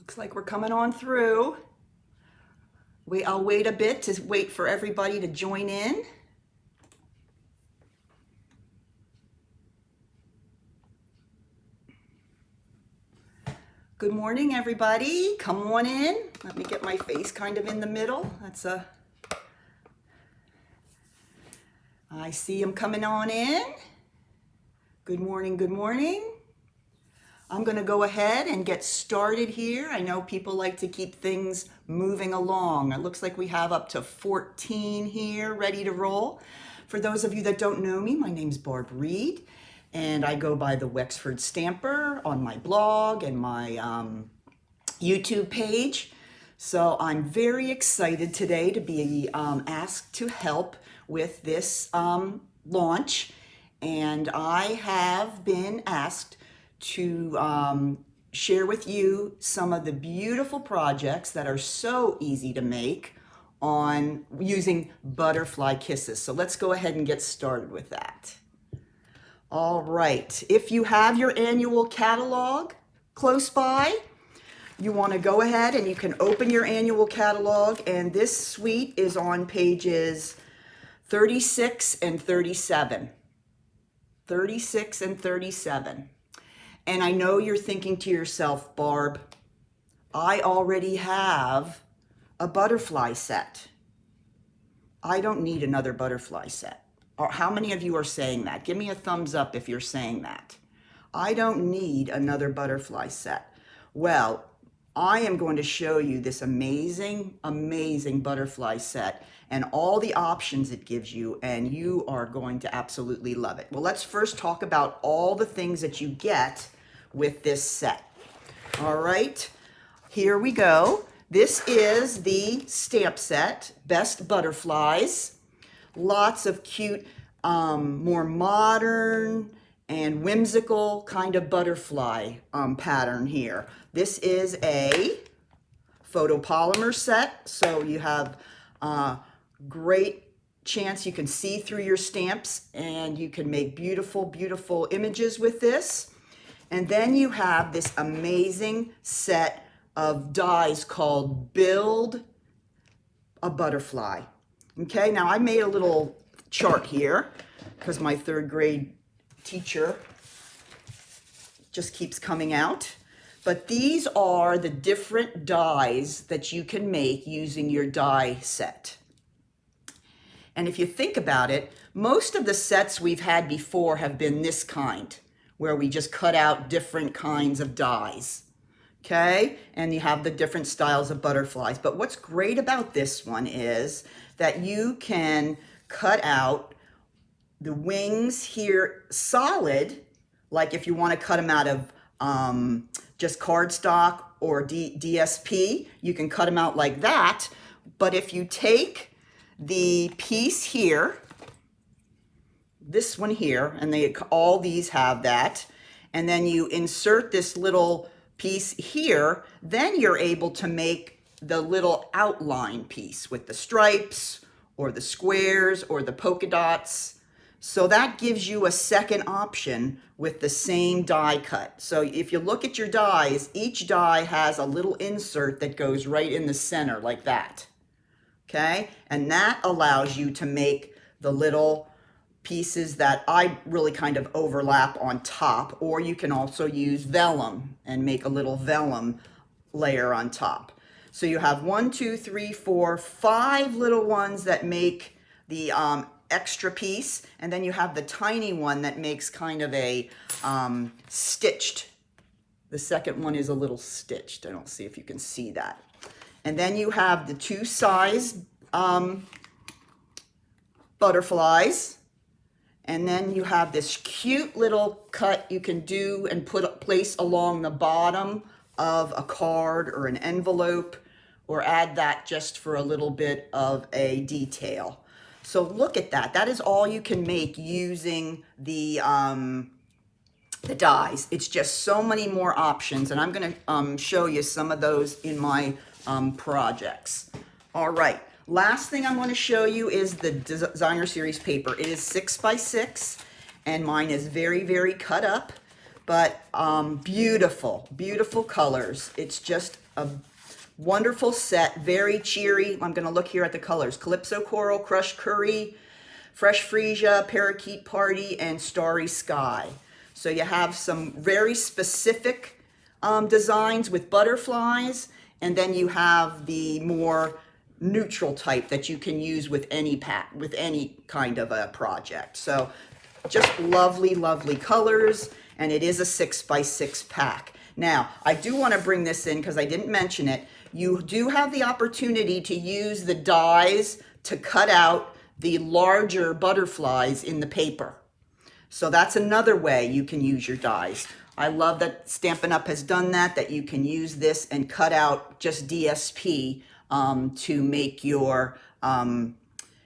Looks like we're coming on through. I'll wait a bit to wait for everybody to join in. Good morning, everybody. Come on in. Let me get my face kind of in the middle. I see them coming on in. Good morning, good morning. I'm going to go ahead and get started here. I know people like to keep things moving along. It looks like we have up to 14 here ready to roll. For those of you that don't know me, my name's Barb Reed, and I go by the Wexford Stamper on my blog and my YouTube page. So I'm very excited today to be asked to help with this launch, and I have been asked to share with you some of the beautiful projects that are so easy to make on using butterfly kisses. So let's go ahead and get started with that. All right, if you have your annual catalog close by, you want to go ahead and you can open your annual catalog, and this suite is on pages 36 and 37. 36 and 37. And I know you're thinking to yourself, Barb, I already have a butterfly set. I don't need another butterfly set. Or how many of you are saying that? Give me a thumbs up if you're saying that. I don't need another butterfly set. Well, I am going to show you this amazing, amazing butterfly set and all the options it gives you, and you are going to absolutely love it. Well, let's first talk about all the things that you get with this set. All right, here we go. This is the stamp set, Best Butterflies. Lots of cute, more modern and whimsical kind of butterfly pattern here. This is a photopolymer set, so you have great chance you can see through your stamps, and you can make beautiful, beautiful images with this. And then you have this amazing set of dies called Build a Butterfly. Okay, now I made a little chart here because my third grade teacher just keeps coming out. But these are the different dies that you can make using your die set. And if you think about it, most of the sets we've had before have been this kind, where we just cut out different kinds of dies. Okay, and you have the different styles of butterflies. But what's great about this one is that you can cut out the wings here solid, like if you want to cut them out of just cardstock or DSP, you can cut them out like that. But if you take the piece here, this one here, and all these have that, and then you insert this little piece here, then you're able to make the little outline piece with the stripes or the squares or the polka dots. So that gives you a second option with the same die cut. So if you look at your dies, each die has a little insert that goes right in the center like that. Okay, and that allows you to make the little pieces that I really kind of overlap on top, or you can also use vellum and make a little vellum layer on top. So you have 1, 2, 3, 4, 5 little ones that make the extra piece, and then you have the tiny one that makes kind of a stitched. The second one is a little stitched. I don't see if you can see that. And then you have the 2 size butterflies. And then you have this cute little cut you can do and place along the bottom of a card or an envelope, or add that just for a little bit of a detail. So look at that. That is all you can make using the dies. It's just so many more options, and I'm going to show you some of those in my projects. All right. Last thing I'm going to show you is the designer series paper. It is 6 by 6, and mine is very, very cut up, but beautiful, beautiful colors. It's just a wonderful set, very cheery. I'm going to look here at the colors. Calypso Coral, Crushed Curry, Fresh Freesia, Parakeet Party, and Starry Sky. So you have some very specific designs with butterflies, and then you have the more neutral type that you can use with any kind of a project. So just lovely, lovely colors, and it is a 6x6 pack. Now, I do want to bring this in because I didn't mention it. You do have the opportunity to use the dies to cut out the larger butterflies in the paper. So that's another way you can use your dies. I love that Stampin' Up! Has done that you can use this and cut out just DSP to make your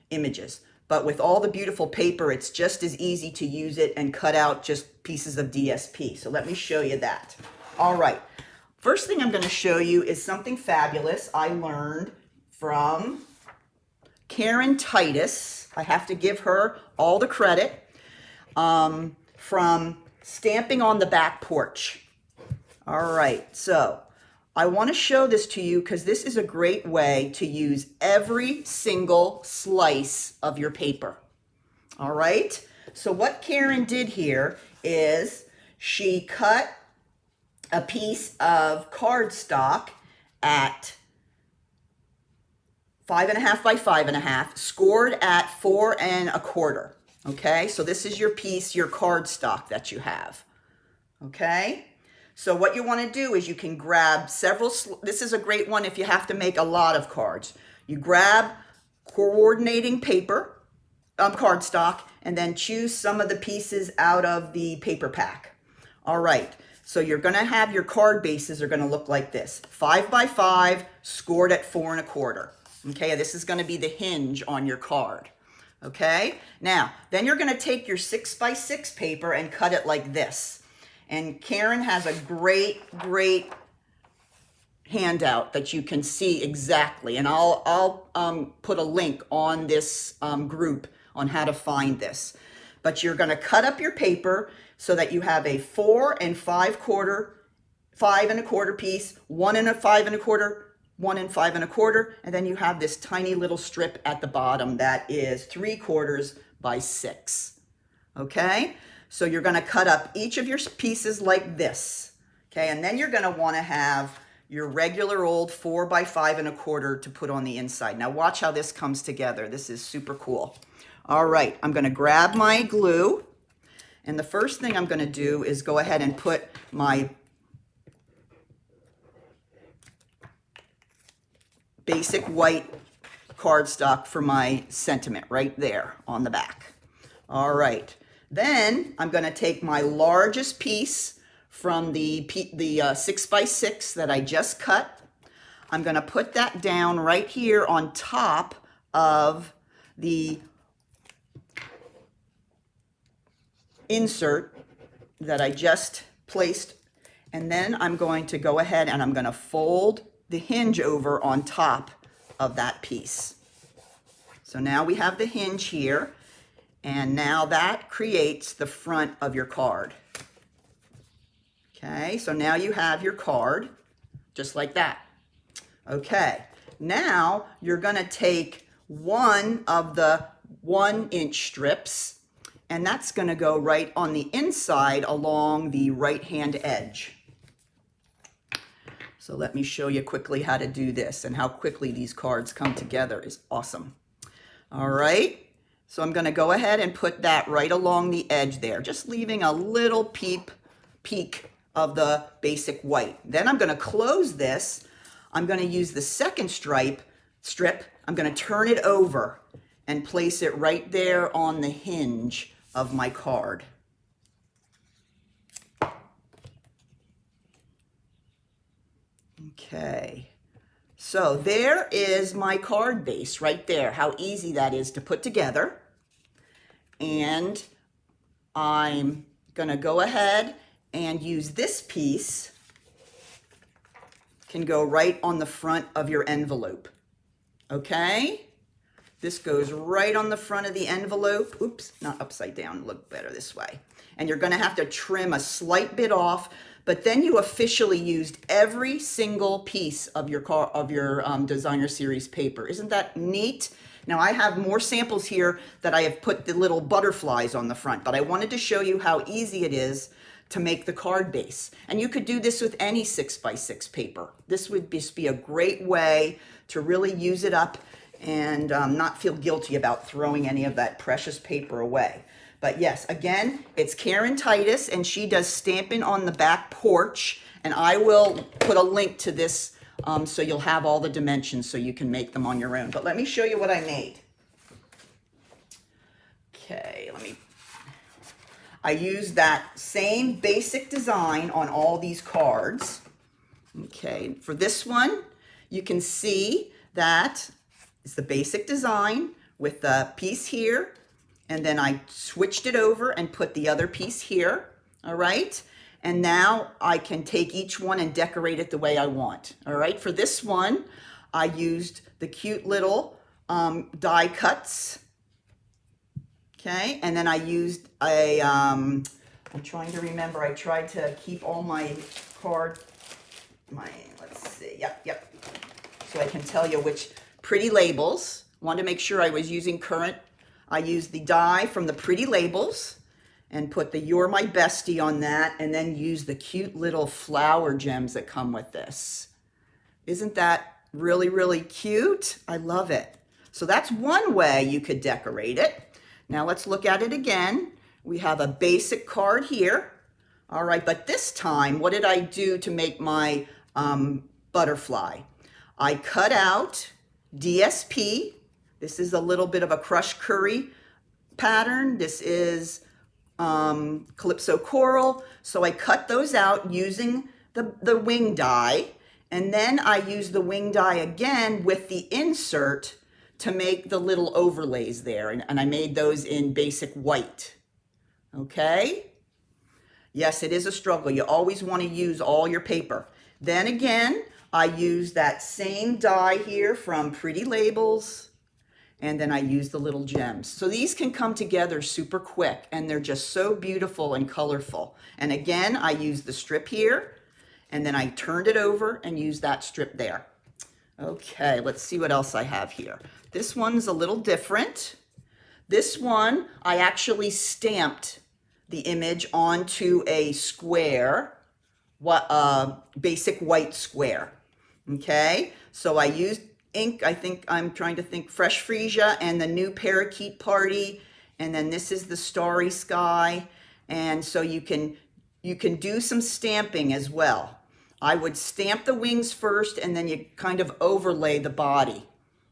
images. But with all the beautiful paper, it's just as easy to use it and cut out just pieces of DSP. So let me show you that. All right, first thing I'm going to show you is something fabulous I learned from Karen Titus. I have to give her all the credit from Stamping on the Back Porch. All right, so I want to show this to you because this is a great way to use every single slice of your paper. All right, so what Karen did here is she cut a piece of cardstock at 5.5 by 5.5, scored at 4 1/4. Okay, so this is your piece, your cardstock that you have. Okay, so what you want to do is you can grab several, this is a great one if you have to make a lot of cards. You grab coordinating paper, cardstock, and then choose some of the pieces out of the paper pack. All right, so you're going to have your card bases are going to look like this. 5 by 5, scored at 4 1/4. Okay, this is going to be the hinge on your card. Okay, now, then you're going to take your 6x6 paper and cut it like this. And Karen has a great handout that you can see exactly. And I'll put a link on this group on how to find this. But you're going to cut up your paper so that you have a 4 5/4, 5 1/4 piece, 1 5 1/4, 1 5 1/4, and then you have this tiny little strip at the bottom that is 3/4 by 6. Okay, so you're going to cut up each of your pieces like this. Okay, and then you're going to want to have your regular old 4 by 5 1/4 to put on the inside. Now watch how this comes together. This is super cool. All right, I'm going to grab my glue, and the first thing I'm going to do is go ahead and put my basic white cardstock for my sentiment right there on the back. All right, then I'm going to take my largest piece from the 6x6 that I just cut. I'm going to put that down right here on top of the insert that I just placed, and then I'm going to go ahead and I'm going to fold the hinge over on top of that piece. So now we have the hinge here, and now that creates the front of your card. Okay, so now you have your card just like that. Okay, now you're going to take one of the 1-inch strips, and that's going to go right on the inside along the right-hand edge. So let me show you quickly how to do this, and how quickly these cards come together is awesome. All right, so I'm going to go ahead and put that right along the edge there, just leaving a little peek of the basic white. Then I'm going to close this. I'm going to use the second strip. I'm going to turn it over and place it right there on the hinge of my card. Okay, so there is my card base right there. How easy that is to put together. And I'm going to go ahead and use this piece. Can go right on the front of your envelope. Okay, this goes right on the front of the envelope. Oops, not upside down, look better this way. And you're going to have to trim a slight bit off but then you officially used every single piece of your designer series paper. Isn't that neat? Now I have more samples here that I have put the little butterflies on the front, but I wanted to show you how easy it is to make the card base. And you could do this with any 6x6 paper. This would just be a great way to really use it up and not feel guilty about throwing any of that precious paper away. But yes, again, it's Karen Titus, and she does stamping on the back porch, and I will put a link to this so you'll have all the dimensions so you can make them on your own. But let me show you what I made. Okay, I used that same basic design on all these cards. Okay, for this one, you can see that it's the basic design with the piece here, and then I switched it over and put the other piece here, all right? And now I can take each one and decorate it the way I want, all right? For this one, I used the cute little die cuts, okay? And then I used I'm trying to remember, I tried to keep all my let's see, yep. So I can tell you which pretty labels. Wanted to make sure I was using current. I used the die from the pretty labels and put the You're My Bestie on that, and then use the cute little flower gems that come with this. Isn't that really, really cute? I love it. So that's one way you could decorate it. Now let's look at it again. We have a basic card here. All right, but this time, what did I do to make my butterfly? I cut out DSP. This is a little bit of a crushed curry pattern. This is Calypso Coral. So I cut those out using the wing die. And then I use the wing die again with the insert to make the little overlays there. And I made those in basic white. Okay? Yes, it is a struggle. You always want to use all your paper. Then again, I use that same die here from Pretty Labels, and then I use the little gems. So these can come together super quick, and they're just so beautiful and colorful. And again, I use the strip here, and then I turned it over and used that strip there. Okay, let's see what else I have here. This one's a little different. This one, I actually stamped the image onto a square, basic white square. Okay, so I used ink, I think I'm trying to think, Fresh Freesia and the new Parakeet Party, and then this is the Starry Sky, and so you can do some stamping as well. I would stamp the wings first, and then you kind of overlay the body.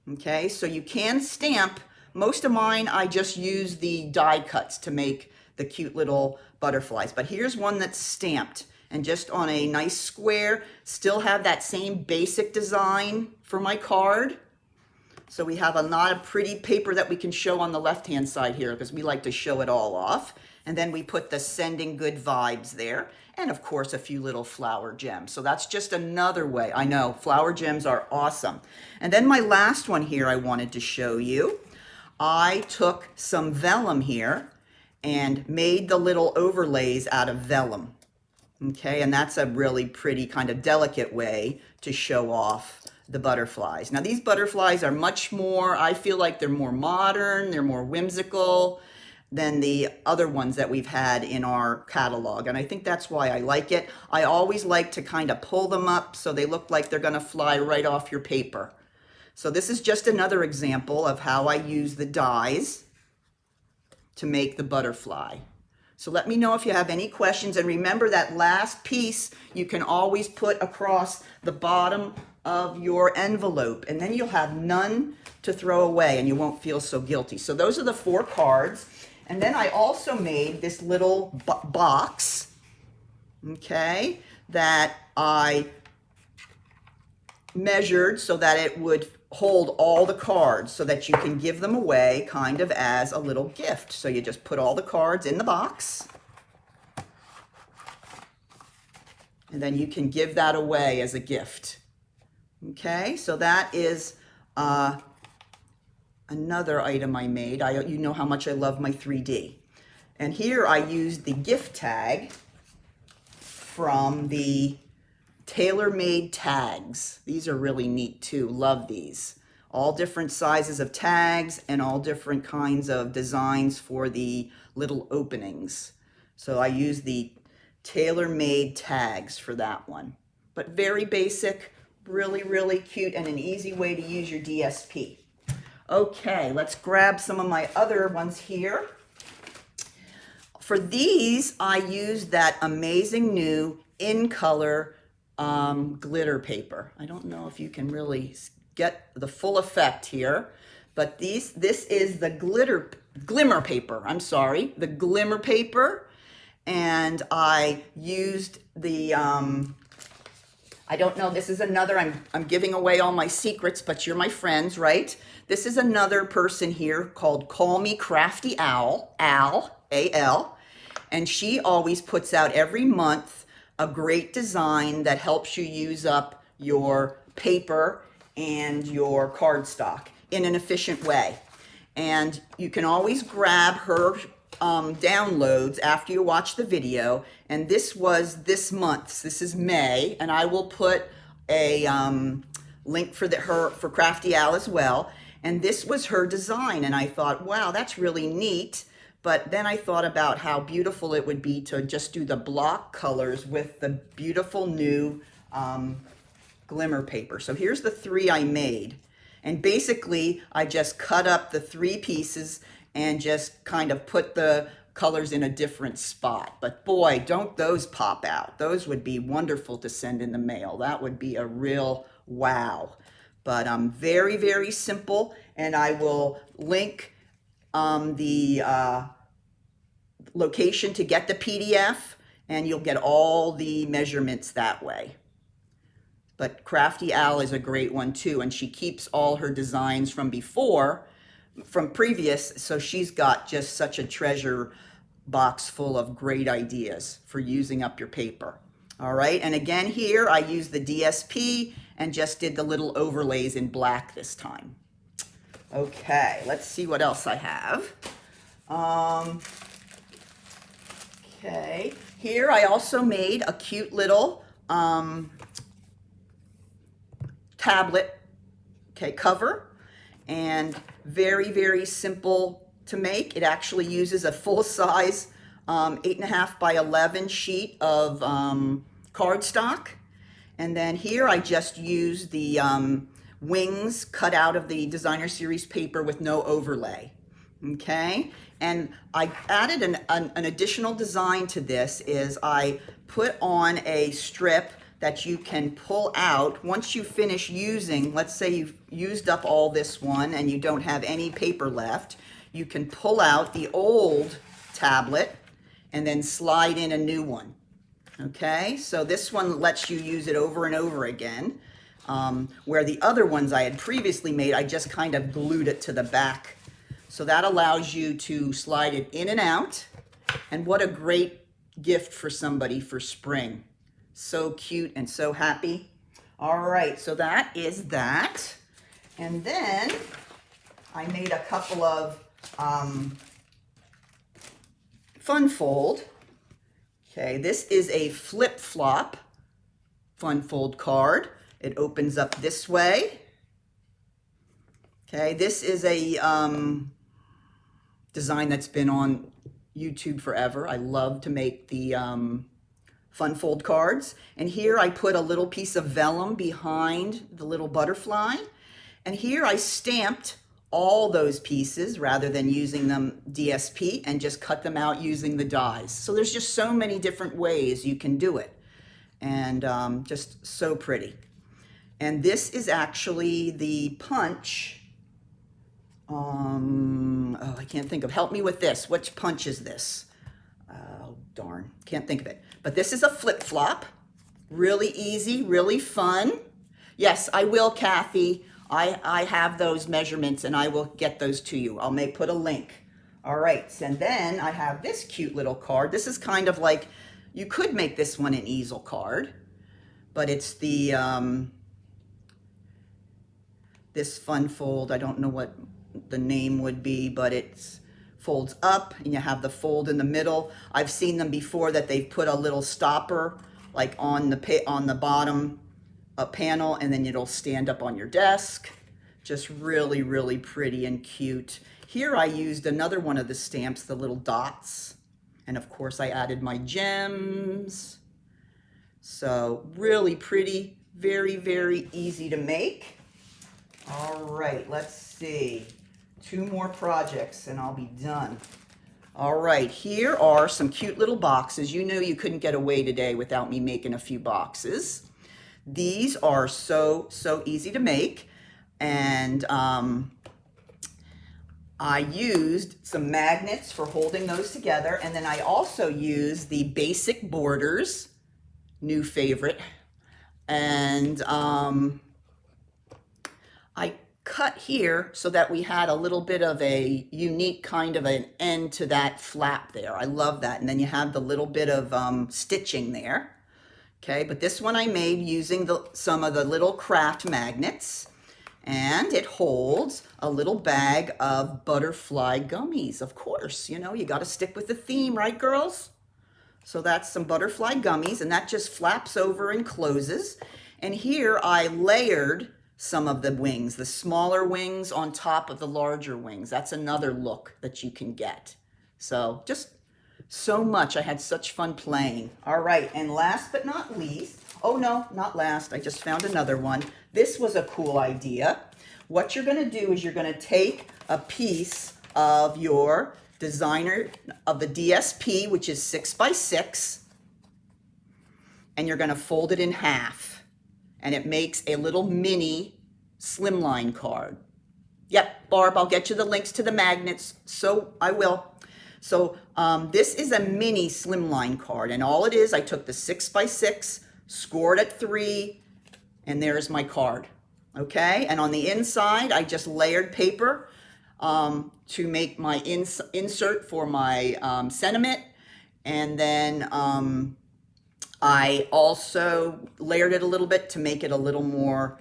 Okay, so you can stamp. Most of mine, I just use the die cuts to make the cute little butterflies, but here's one that's stamped. And just on a nice square, still have that same basic design for my card. So we have a lot of pretty paper that we can show on the left-hand side here because we like to show it all off. And then we put the sending good vibes there. And of course, a few little flower gems. So that's just another way. I know, flower gems are awesome. And then my last one here I wanted to show you. I took some vellum here and made the little overlays out of vellum. Okay, and that's a really pretty kind of delicate way to show off the butterflies. Now these butterflies are much more, I feel like they're more modern, they're more whimsical than the other ones that we've had in our catalog. And I think that's why I like it. I always like to kind of pull them up so they look like they're gonna fly right off your paper. So this is just another example of how I use the dies to make the butterfly. So let me know if you have any questions, and remember that last piece you can always put across the bottom of your envelope, and then you'll have none to throw away and you won't feel so guilty. So those are the 4 cards. And then I also made this little box, okay, that I measured so that it would hold all the cards so that you can give them away kind of as a little gift. So you just put all the cards in the box, and then you can give that away as a gift. Okay, so that is another item I made. You know how much I love my 3D. And here I used the gift tag from the tailor-made tags. These are really neat too. Love these. All different sizes of tags and all different kinds of designs for the little openings. So I use the tailor-made tags for that one. But very basic, really, really cute, and an easy way to use your DSP. Okay, let's grab some of my other ones here. For these, I use that amazing new in color glitter paper. I don't know if you can really get the full effect here, but this is the Glimmer paper. I'm sorry, the Glimmer paper. And I used the, I don't know, this is another, I'm giving away all my secrets, but you're my friends, right? This is another person here called Call Me Crafty Owl, A-L, and she always puts out every month a great design that helps you use up your paper and your cardstock in an efficient way. And you can always grab her downloads after you watch the video. And this was this month's. This is May, and I will put a link for for Crafty Al as well. And this was her design, and I thought, wow, that's really neat. But then I thought about how beautiful it would be to just do the block colors with the beautiful new Glimmer paper. So here's the 3 I made. And basically, I just cut up the 3 pieces and just kind of put the colors in a different spot. But boy, don't those pop out. Those would be wonderful to send in the mail. That would be a real wow. But very, very simple. And I will link the location to get the PDF, and you'll get all the measurements that way. But Crafty Al is a great one too, and she keeps all her designs from previous, so she's got just such a treasure box full of great ideas for using up your paper. All right, and again here I used the DSP and just did the little overlays in black this time. Okay, let's see what else I have. Okay, here I also made a cute little tablet, cover, and very, very simple to make. It actually uses a full-size 8.5 by 11 sheet of cardstock. And then here I just used the wings cut out of the Designer Series paper with no overlay. Okay, and I added an additional design to this. Is I put on a strip that you can pull out once you finish using. Let's say you've used up all this one and you don't have any paper left. You can pull out the old tablet and then slide in a new one. Okay, so this one lets you use it over and over again, where the other ones I had previously made, I just kind of glued it to the back. So that allows you to slide it in and out. And what a great gift for somebody for spring. So cute and so happy. All right, so that is that. And then I made a couple of fun fold. Okay, this is a flip-flop fun fold card. It opens up this way. Okay, this is a design that's been on YouTube forever. I love to make the fun fold cards. And here I put a little piece of vellum behind the little butterfly. And here I stamped all those pieces rather than using them DSP, and just cut them out using the dies. So there's just so many different ways you can do it. And just so pretty. And this is actually the punch. Oh, I can't think of, help me with this. Which punch is this? Oh, darn, can't think of it. But this is a flip-flop. Really easy, really fun. Yes, I will, Kathy. I have those measurements and I will get those to you. I'll put a link. All right, and then I have this cute little card. This is kind of like, you could make this one an easel card, but it's the, this fun fold. I don't know what the name would be, but it folds up and you have the fold in the middle. I've seen them before that they've put a little stopper like on the bottom panel, and then it'll stand up on your desk. Just really, really pretty and cute. Here I used another one of the stamps, the little dots. And of course I added my gems. So really pretty, very, very easy to make. All right, let's see. 2 more projects and I'll be done. All right, here are some cute little boxes. You know you couldn't get away today without me making a few boxes. These are so easy to make. And I used some magnets for holding those together. And then I also used the basic borders, new favorite. And I cut here so that we had a little bit of a unique kind of an end to that flap there. I love that. And then you have the little bit of stitching there. Okay, but this one I made using some of the little craft magnets. And it holds a little bag of butterfly gummies. Of course, you know, you got to stick with the theme, right, girls? So that's some butterfly gummies, and that just flaps over and closes. And here I layered some of the wings, the smaller wings on top of the larger wings. That's another look that you can get. So just so much. I had such fun playing. All right, and last but not least, oh no, not last, I just found another one. This was a cool idea. What you're gonna do is you're gonna take a piece of your designer, of the DSP, which is 6 by 6, and you're gonna fold it in half. And it makes a little mini Slimline card. Yep, Barb, I'll get you the links to the magnets, so I will. So this is a mini Slimline card, and all it is, I took the 6 by 6, scored at 3, and there's my card. Okay, and on the inside, I just layered paper to make my insert for my sentiment, and then I also layered it a little bit to make it a little more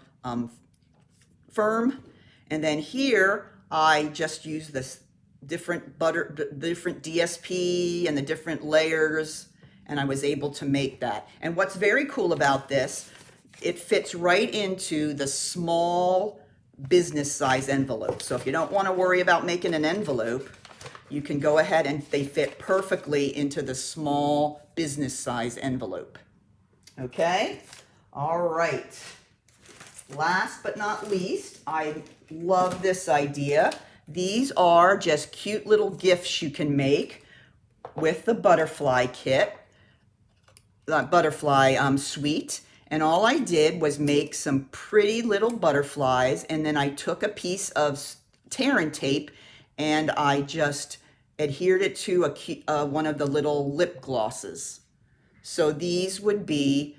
firm. And then here, I just used this different DSP and the different layers, and I was able to make that. And what's very cool about this, it fits right into the small business size envelope. So if you don't want to worry about making an envelope, you can go ahead and they fit perfectly into the small business size envelope. Okay? All right. Last but not least, I love this idea. These are just cute little gifts you can make with the butterfly kit, the butterfly suite. And all I did was make some pretty little butterflies, and then I took a piece of tear and tape and I just adhered it to one of the little lip glosses. So these would be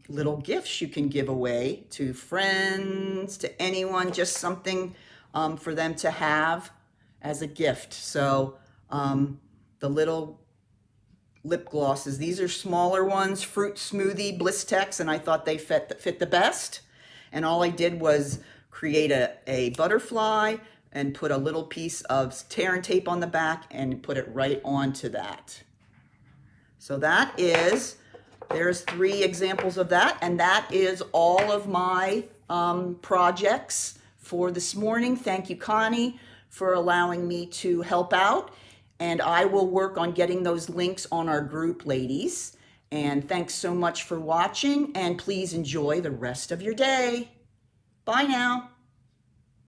little gifts you can give away to friends, to anyone, just something for them to have as a gift. So the little lip glosses, these are smaller ones, Fruit Smoothie Blistex, and I thought they fit the best. And all I did was create a butterfly and put a little piece of tear and tape on the back and put it right onto that. So there's 3 examples of that, and that is all of my projects for this morning. Thank you, Connie, for allowing me to help out. And I will work on getting those links on our group, ladies. And thanks so much for watching, and please enjoy the rest of your day. Bye now.